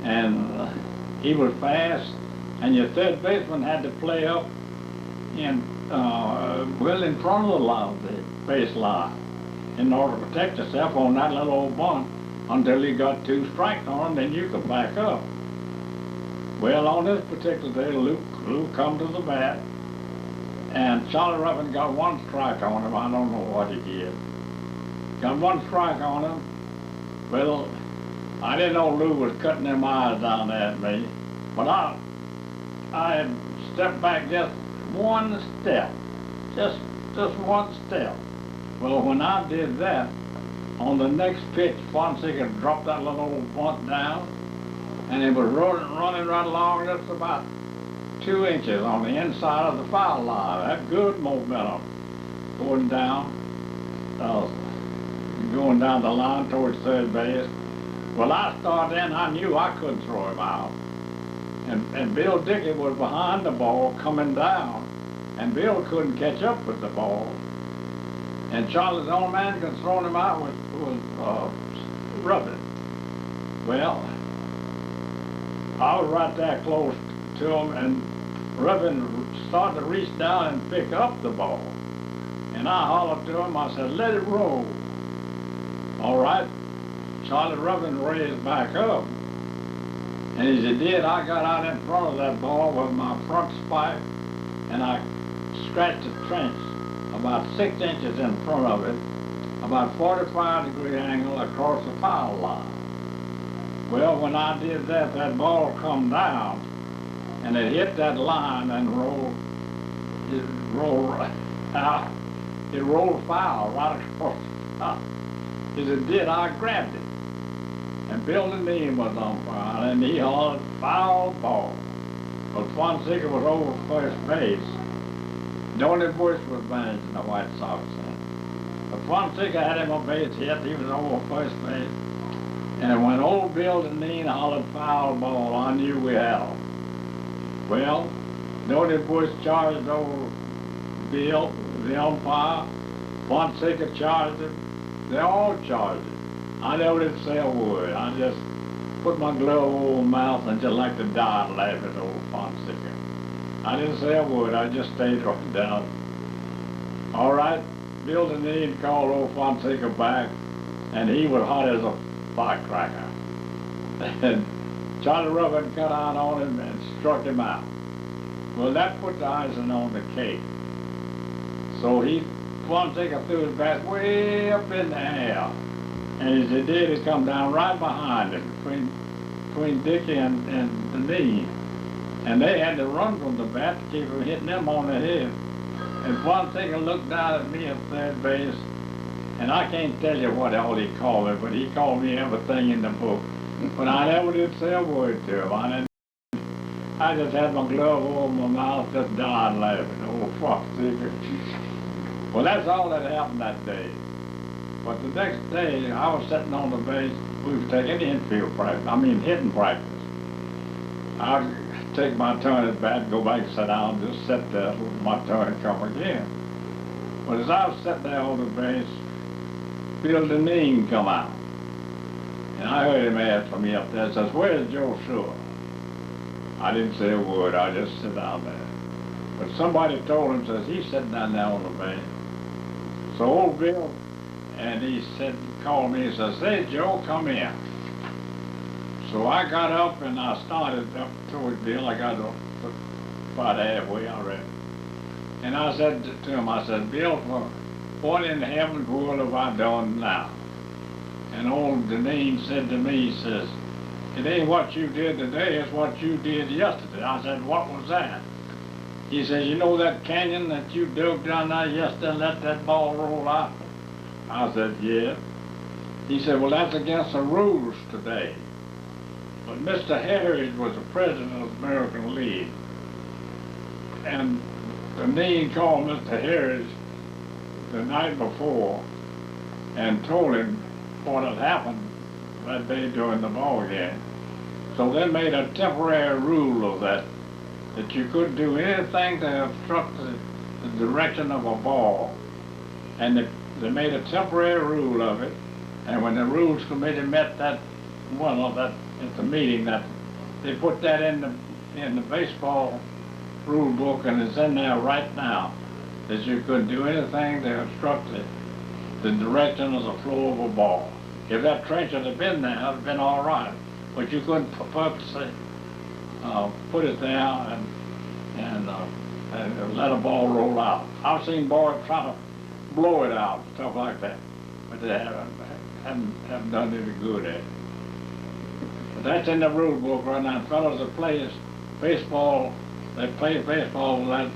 and he was fast, and your third baseman had to play up in well in front of the line, the base line, in order to protect yourself on that little old bunt until he got 2 strikes on him, then you could back up. Well, on this particular day, Luke come to the bat, and Charlie Ruffin got 1 strike on him. I don't know what he did. Got 1 strike on him. Well, I didn't know Lou was cutting them eyes down there at me, but I had stepped back just 1 step, just 1 step. Well, when I did that, on the next pitch, Fonseca dropped that little old bunt down, and it was running right along just about 2 inches on the inside of the foul line. That good momentum going down the line towards third base. Well, I started in, I knew I couldn't throw him out. And Bill Dickey was behind the ball coming down, and Bill couldn't catch up with the ball. And Charlie's own man could throw him out was Ruffin. Well, I was right there close to him, and Ruffin started to reach down and pick up the ball. And I hollered to him, I said, let it roll. All right, Charlie Ruffin raised back up. And as he did, I got out in front of that ball with my front spike, and I scratched the trench about 6 inches in front of it, about 45-degree angle across the foul line. Well, when I did that, that ball come down, and it hit that line and it rolled foul right across the top. As it did, I grabbed it. And Bill Deneen was on fire, and he hollered, foul ball. But Fonseca was over first base. Donnie Bush was managing the White Sox then. But Fonseca had him a base hit, he was over first base. And when old Bill Deneen hollered foul ball, I knew we had him. Well, Donnie Bush charged over Bill, the umpire. Fonseca charged him. They all charged him. I never did say a word. I just put my glove over my mouth and just like to die laughing at old Fonseca. I didn't say a word. I just stayed right down. All right, Bill Deneen called old Fonseca back, and he was hot as a firecracker. And Charlie Ruffin cut out on him and struck him out. Well, that put the icing on the cake. So Fonseca threw his bat way up in the air. And as he did, he come down right behind him, between Dickey and Deneen. And they had to run from the bat to keep from hitting them on the head. And Fonseca looked down at me at third base, and I can't tell you what all he called me, but he called me everything in the book. But I never did say a word to him. I just had my glove over my mouth, just died laughing. Oh, Fonseca. Well, that's all that happened that day. But the next day, I was sitting on the base. We was taking infield practice, hitting practice. I'd take my turn at bat, go back and sit down, just sit there till my turn come again. But as I was sitting there on the base, Bill Deneen come out. And I heard him ask me up there, says, where's Joe Sewell? I didn't say a word, I just sit down there. But somebody told him, says, he's sitting down there on the base. So old Bill, and he called me and says, say, Joe, come here. So I got up and I started up toward Bill. I got up about halfway already. And I said to him, I said, Bill, what in heaven's world have I done now? And old Deneen said to me, he says, it ain't what you did today, it's what you did yesterday. I said, what was that? He says, you know that canyon that you dug down there yesterday and let that ball roll out? I said, yeah. He said, well, that's against the rules today. But Mr. Harris was the president of the American League. And Deneen called Mr. Harris the night before and told him what had happened that day during the ball game. So they made a temporary rule of that you couldn't do anything to obstruct the direction of a ball. And they made a temporary rule of it. And when the Rules Committee met that at the meeting that they put that in the baseball rule book, and it's in there right now, that you couldn't do anything to obstruct the direction of the flow of a ball. If that trencher had been there, it would have been all right, but you couldn't purposely put it there and let a ball roll out. I've seen boys try to blow it out, stuff like that, but they haven't done any good at it. But that's in the rule book right now. Fellows that play baseball, they play baseball with that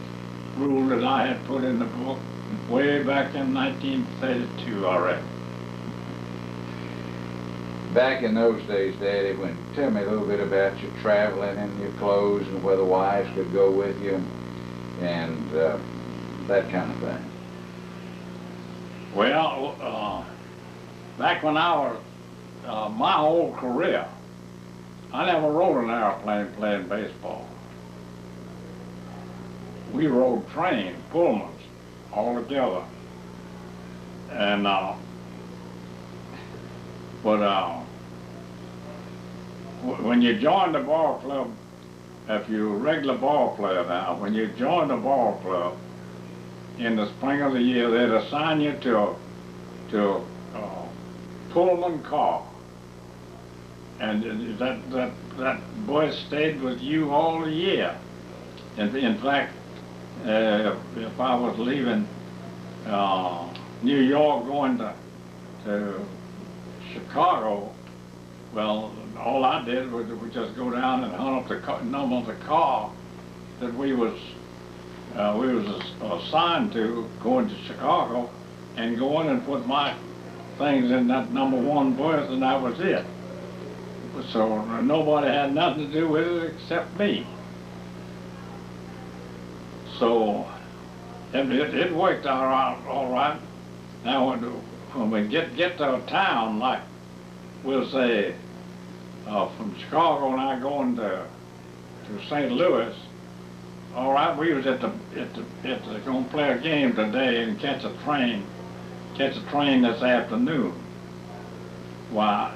rule that I had put in the book way back in 1932 already. Back in those days, Daddy, tell me a little bit about your traveling and your clothes and where the wives could go with you and that kind of thing. Well, back when I was, my whole career, I never rode an airplane playing baseball. We rode trains, Pullmans, all together. And, when you join the ball club, if you're a regular ball player now, when you join the ball club in the spring of the year, they'd assign you to a Pullman car. And that boy stayed with you all year. In fact, if I was leaving New York going to Chicago, well, all I did was just go down and hunt up the number of the car that we was assigned to going to Chicago, and go in and put my things in that number 1 berth, and that was it. So nobody had nothing to do with it except me. So it worked all right. Now when we get to a town, like we'll say from Chicago and I going to St. Louis, all right, we was going to play a game today and catch a train this afternoon. Why,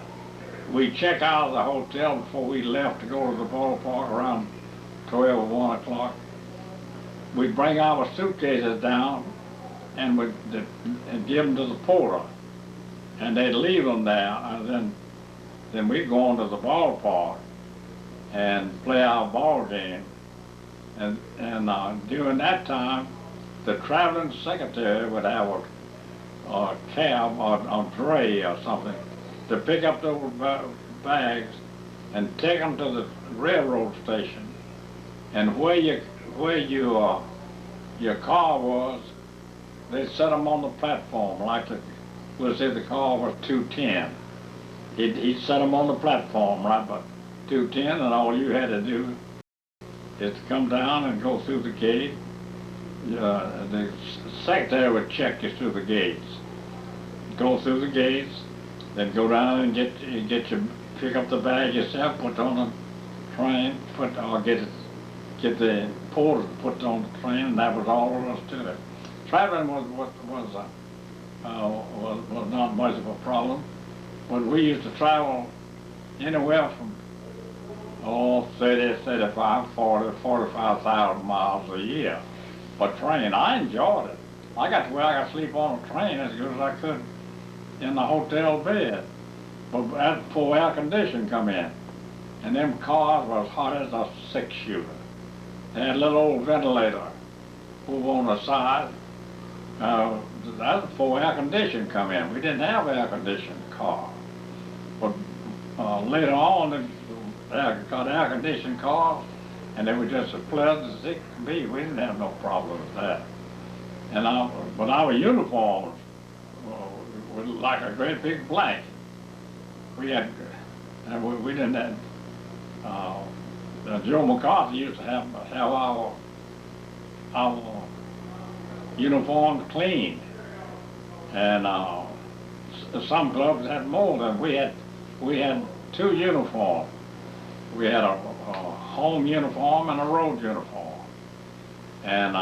we check out of the hotel before we left to go to the ballpark around 12 or 1 o'clock. We'd bring our suitcases down and give them to the porter, and they'd leave them there, and then we'd go on to the ballpark and play our ball game. And during that time, the traveling secretary would have a cab or a dray or something to pick up those bags and take them to the railroad station. And where your car was, they'd set them on the platform, like we'll say the car was 210. He'd set them on the platform right by 210, and all you had to do is to come down and go through the gate. The secretary would check you through the gates. Go through the gates, then go down and pick up the bag yourself, put it on the train, get the porter to put it on the train, and that was all there was to it. Traveling was not much of a problem, but we used to travel anywhere from 30, 35, 40, 45,000 miles a year by train. I enjoyed it. I got to where I could sleep on a train as good as I could in the hotel bed, but before air conditioning come in. And them cars was hot as a 6-shooter. They had a little old ventilator over on the side. That was before air conditioning come in. We didn't have air conditioning cars. But later on, they got air conditioned cars, and they were just as pleasant as it could be. We didn't have no problem with that. And but our uniforms were like a great big blanket. We didn't have. Joe McCarthy used to have our uniforms cleaned, and some clubs had more than we had. We had 2 uniforms. We had a home uniform and a road uniform, and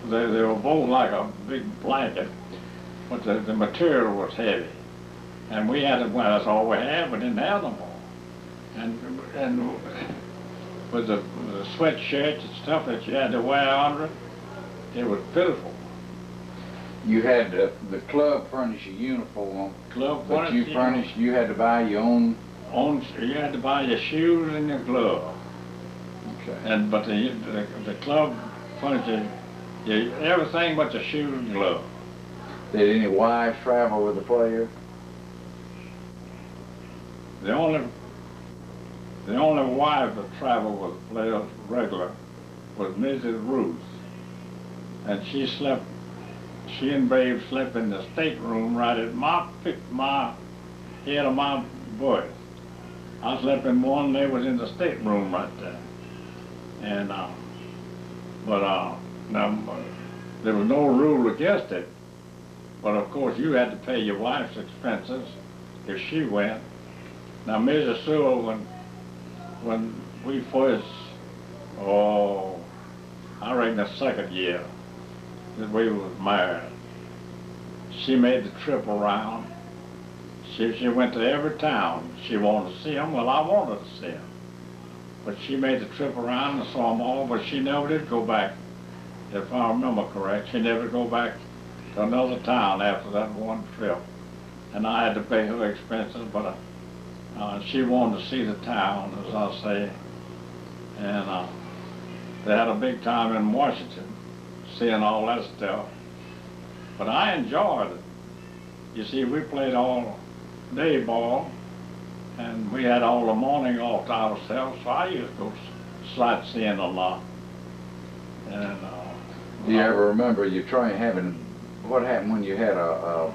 they were both like a big blanket, but the material was heavy. And we had, well, that's all we had, we didn't have them all. And with the sweatshirts and stuff that you had to wear under it, it was pitiful. You had the club furnish a uniform, Club but you furnished, you had to buy your own. You had to buy your shoes and your gloves. Okay. But the club furnished everything but the shoes and gloves. Did any wives travel with the players? The only wife that traveled with the players regular was Mrs. Ruth, and she and Babe slept in the stateroom right at my head of my berth. I slept in one, they was in the stateroom right there. And, now, there was no rule against it, but of course you had to pay your wife's expenses if she went. Now, Mrs. Sewell, when we first, I reckon the second year that we was married, she made the trip around. She went to every town. She wanted to see them. Well, I wanted to see them. But she made the trip around and saw them all, but she never did go back. If I remember correct, she never go back to another town after that one trip. And I had to pay her expenses, but she wanted to see the town, as I say. And they had a big time in Washington, seeing all that stuff. But I enjoyed it. You see, we played all day ball, and we had all the morning off to ourselves, so I used to go sightseeing a lot. And do you ever remember what happened when you had a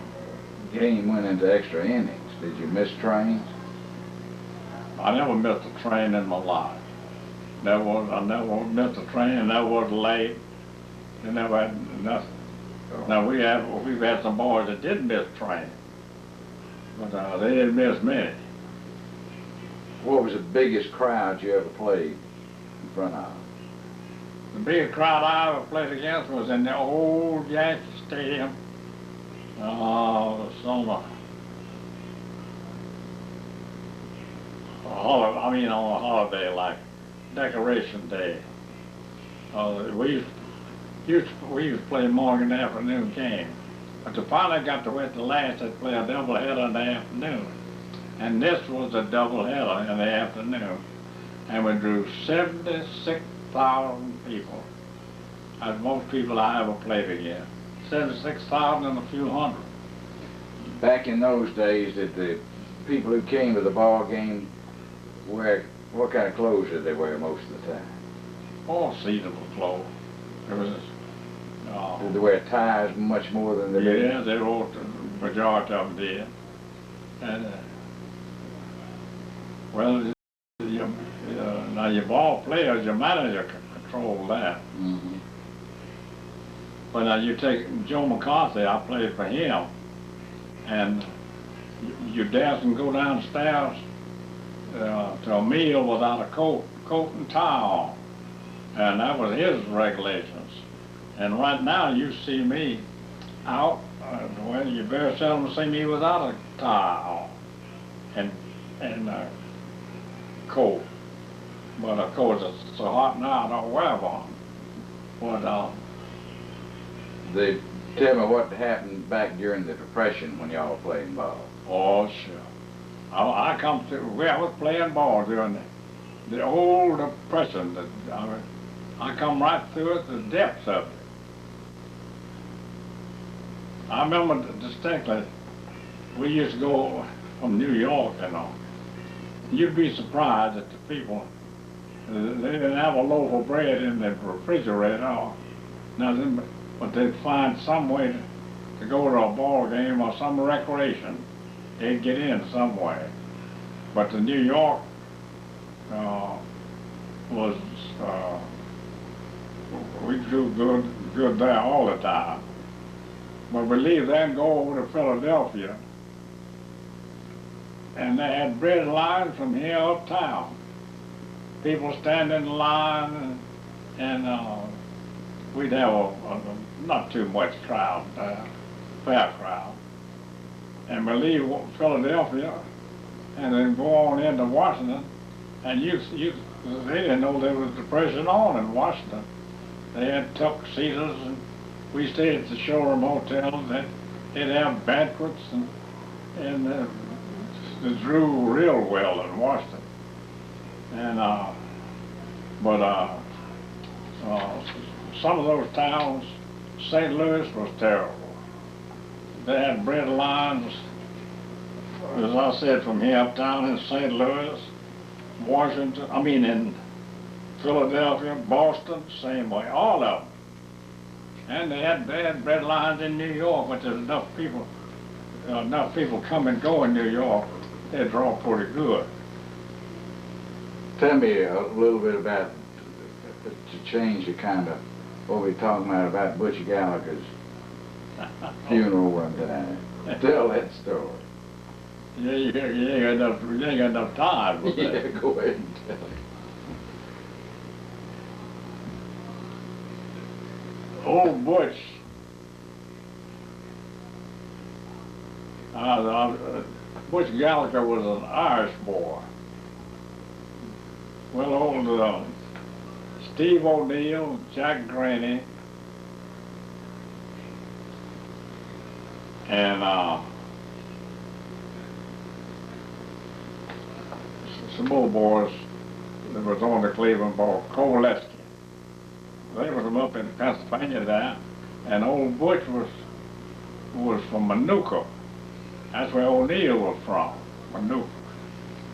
game went into extra innings? Did you miss trains? I never missed a train in my life. I never missed a train, never was late. I never had nothing. Oh. Now we've had some boys that did miss trains, but they didn't miss many. What was the biggest crowd you ever played in front of? The biggest crowd I ever played against was in the old Yankee Stadium. On a holiday like Decoration Day. We used to play morning and afternoon game, but the finally got to wait the last to play a doubleheader in the afternoon, and this was a doubleheader in the afternoon, and we drew 76,000 people. That's most people I ever played against. 76,000 and a few hundred. Back in those days, did the people who came to the ball game what kind of clothes did they wear most of the time? All seasonable clothes. There was did they wear ties much more than they did? Yeah, they wrote, the majority of them did. And, now your ball players, your manager can control that. Mm-hmm. But now you take Joe McCarthy, I played for him, and you dance and go downstairs to a meal without a coat and tie on. And that was his regulations. And right now you see me out, well, you very seldom see me without a tie on and coat. But of course it's so hot now I don't wear one. But tell me what happened back during the Depression when y'all were playing ball. Oh, sure. I was playing ball during the old Depression. I come right through it, the depths of it. I remember distinctly, we used to go from New York, You'd be surprised at the people. They didn't have a loaf of bread in the refrigerator or nothing, but they'd find some way to go to a ball game or some recreation. They'd get in some way. But the New York was, we drew good there all the time. But we leave there and go over to Philadelphia, and they had bread lines from here uptown. People standing in line, and we'd have a not too much crowd there, fair crowd. and we leave Philadelphia, and then go on into Washington, and they didn't know there was depression on in Washington. They had tuxedos, and we stayed at the showroom hotels. They'd have banquets, and it drew real well in Washington. And but some of those towns, St. Louis was terrible. They had bread lines, as I said, from here uptown in St. Louis, Washington, in Philadelphia, Boston, same way, all of them. And they had bread lines in New York, but there's enough people come and go in New York, they draw pretty good. Tell me a little bit about, to change the kind of, what we're talking about Butch Gallagher's funeral one time. Tell that story. Yeah, you ain't got enough time with that. Yeah, go ahead and tell it. Old Butch, Butch Gallagher was an Irish boy. Well, old Steve O'Neill, Jack Graney, and some more boys that was on the Cleveland ball, Kovalevsky. They was from up in Pennsylvania there, and old Butch was from Manuka. That's where O'Neill was from, Manuka.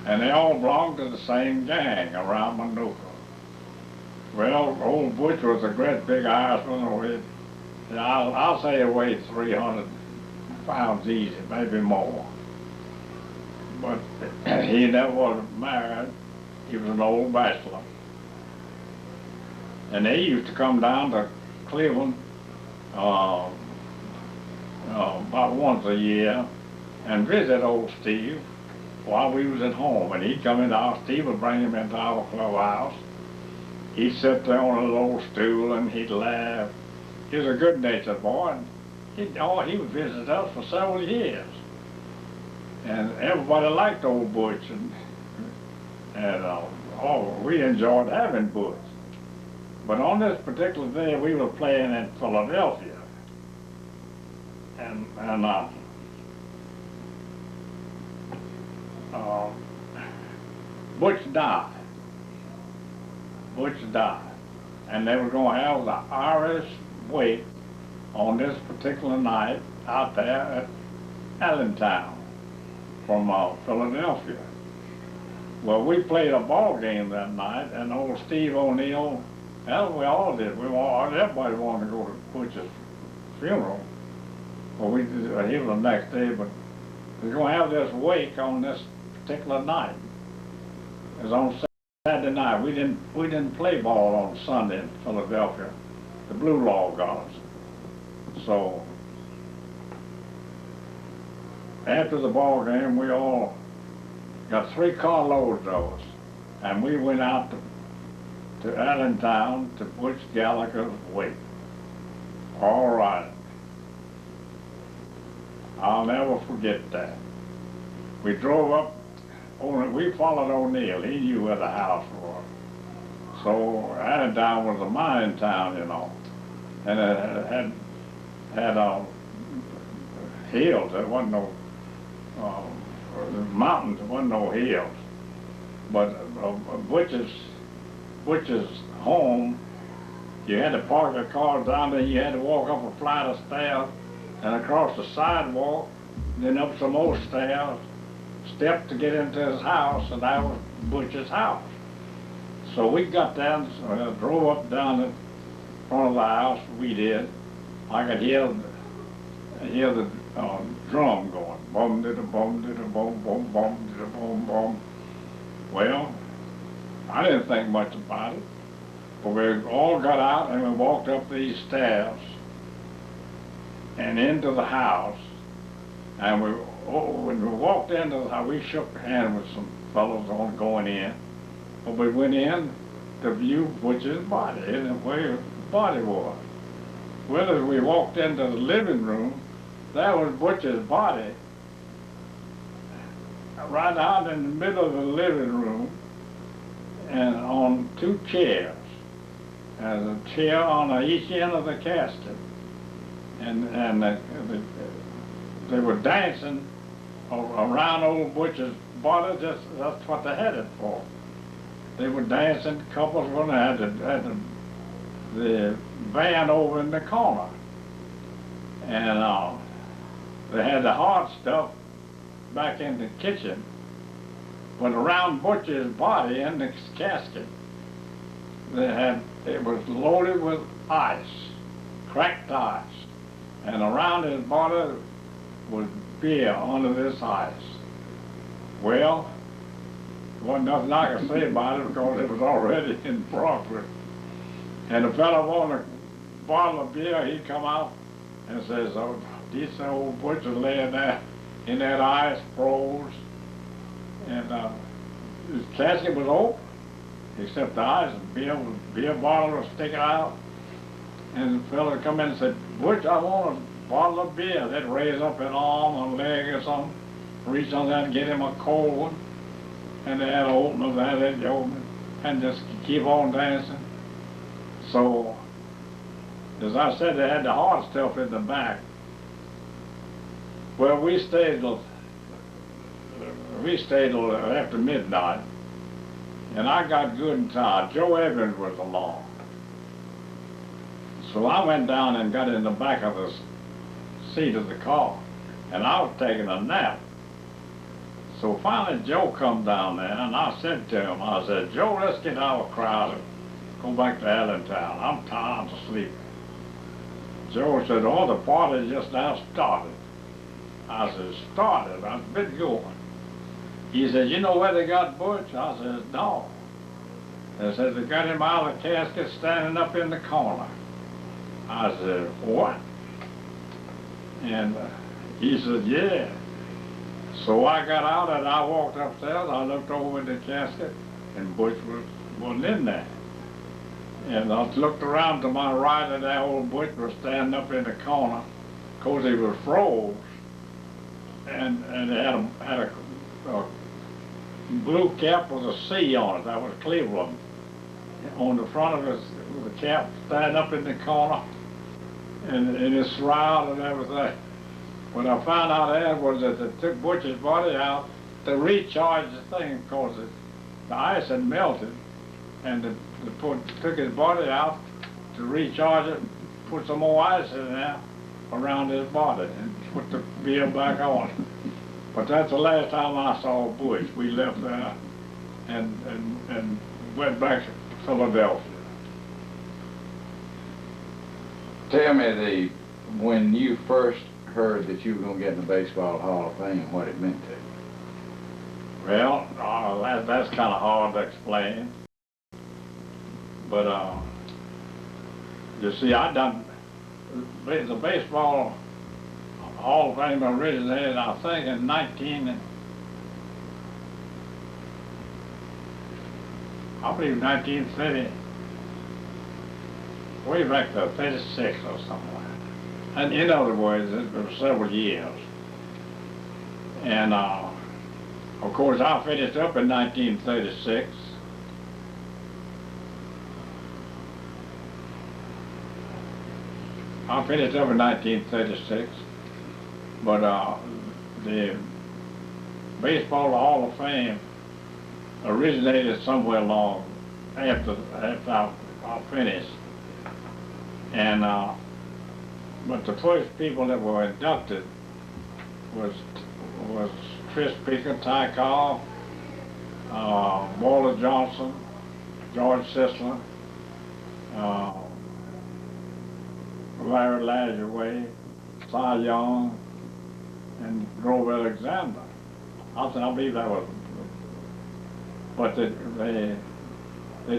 And they all belonged to the same gang around Manuka. Well, old Butch was a great big Irishman. I'll say he weighed 300 pounds easy, maybe more. But he never was married. He was an old bachelor. And they used to come down to Cleveland about once a year and visit old Steve while we was at home. And he'd come into our, Steve would bring him into our clubhouse. He'd sit there on a little stool and he'd laugh. He was a good-natured boy. And he would visit us for several years. And everybody liked old Butch, and we enjoyed having Butch. But on this particular day, we were playing in Philadelphia, and Butch died. Butch died, and they were going to have the Irish wake on this particular night out there at Allentown from Philadelphia. Well, we played a ball game that night, and old Steve O'Neill, as we all did, everybody wanted to go to Butch's funeral. Well, he was the next day, but we were going to have this wake on this particular night. It was on Saturday night. We didn't play ball on Sunday in Philadelphia. The Blue Law got us. So after the ball game, we all got 3 carloads of us, and we went out to Allentown to Butch Gallagher's wake. All right. I'll never forget that. We drove up, we followed O'Neill. He knew where the house was. So Allentown was a mining town, you know, and it had hills. There wasn't no mountains. There wasn't no hills. But Butch's home, you had to park the car down there. You had to walk up a flight of stairs and across the sidewalk, then up some more stairs, step to get into his house, and that was Butch's house. So we got down, drove up down in front of the house. We did. I could hear the drum going, bum dida bum dida bum bum bum dida bum bum. Well, I didn't think much about it, but we all got out and we walked up these stairs and into the house. And when we walked into the house, we shook hands with some fellows on going in. But we went in to view Butch's body and where his body was. Well, as we walked into the living room, there was Butch's body right out in the middle of the living room, and on two chairs. There's a chair on each end of the casket, and they were dancing around old Butch's body. That's what they had it for. They were dancing. Couples when they had the van over in the corner, and they had the hard stuff back in the kitchen, but around Butch's body in the casket, it was loaded with ice, cracked ice, and around his body was beer under this ice. Well, there wasn't nothing I could say about it because it was already in progress. And the fellow wanted a bottle of beer. He come out and says, "Oh, this old Butcher laying there in that ice, froze, and his casket was open, except the ice. Beer bottle was sticking out." And the fellow come in and said, "Butch, I want a bottle of beer." They'd raise up an arm or leg or something, reach on that and get him a cold one. And they had to open it, they'd open it, and just keep on dancing. So, as I said, they had the hard stuff in the back. Well, we stayed till after midnight, and I got good and tired. Joe Evans was along. So I went down and got in the back of the seat of the car, and I was taking a nap. So finally Joe come down there, and I said to him, I said, "Joe, let's get out of the crowd and go back to Allentown. I'm tired of sleeping." Joe said, "Oh, the party just now started." I said, "Started? I've been going." He said, "You know where they got Butch?" I said, "No." They said, "They got him out of the casket standing up in the corner." I said, "What?" And he said, "Yeah." So I got out and I walked upstairs. I looked over in the casket, and Butch wasn't in there. And I looked around to my right, and that old Butch was standing up in the corner, because he was froze, and he had a blue cap with a C on it. That was Cleveland. On the front of the cap, standing up in the corner, and his shroud and everything. What I found out afterwards was that they took Butch's body out to recharge the thing, because the ice had melted, and took his body out to recharge it, put some more ice in there around his body, and put the beer back on. But that's the last time I saw Butch. We left there and went back to Philadelphia. Tell me, when you first heard that you were going to get in the Baseball Hall of Fame, what it meant to you? Well, that's kind of hard to explain. But you see, I done the Baseball Hall of Fame originated, I think, in 1930, way back to 36 or something. And in other words, it was several years. And of course, I finished up in 1936. I finished up in 1936, but the Baseball Hall of Fame originated somewhere along after I finished. And but the first people that were inducted was Tris Speaker, Ty Cobb, Walter Johnson, George Sisler, Larry Lassaway, Cy Young, and Grove Alexander. I believe that was, but they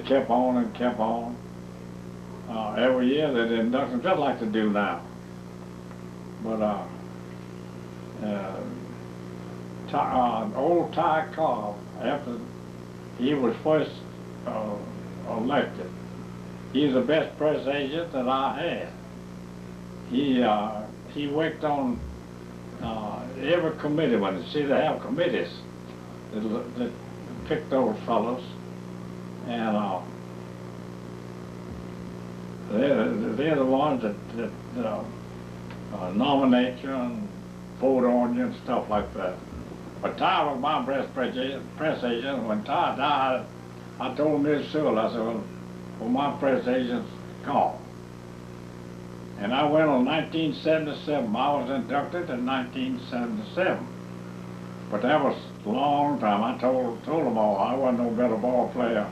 kept on and kept on. Every year they did induction, just like they do now. But old Ty Cobb, after he was first elected, he's the best press agent that I had. He worked on every committee. When you see, they have committees that picked those fellows, and they're the ones that nominate you and vote on you and stuff like that. But Ty was my press agent. When Ty died, I told Miss Sewell, I said, well, my press agent's gone. And I went on 1977. I was inducted in 1977. But that was a long time. I told them all I wasn't no better ball player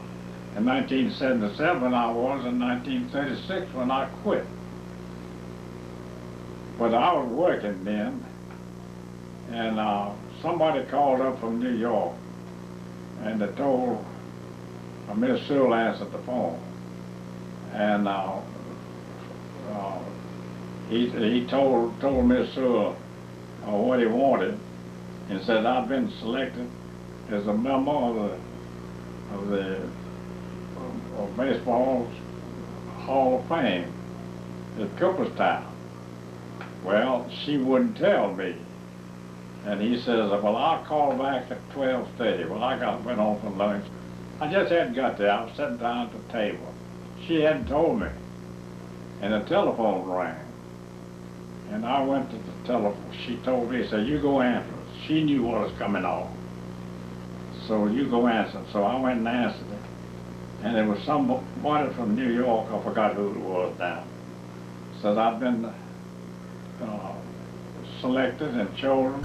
in 1977 than I was in 1936 when I quit. But I was working then, and somebody called up from New York, and they told Miss Sewell answered the phone, and he told Miss Sewell what he wanted, and said I'd been selected as a member of the baseball's Hall of Fame at Cooperstown. Well, she wouldn't tell me. And he says, well, I'll call back at 12:30. Well, went home for lunch. I just hadn't got there. I was sitting down at the table. She hadn't told me. And the telephone rang. And I went to the telephone. She told me, said, you go answer it. She knew what was coming on. So you go answer it. So I went and answered it. And there was somebody from New York, I forgot who it was now, said I'd been selected and chosen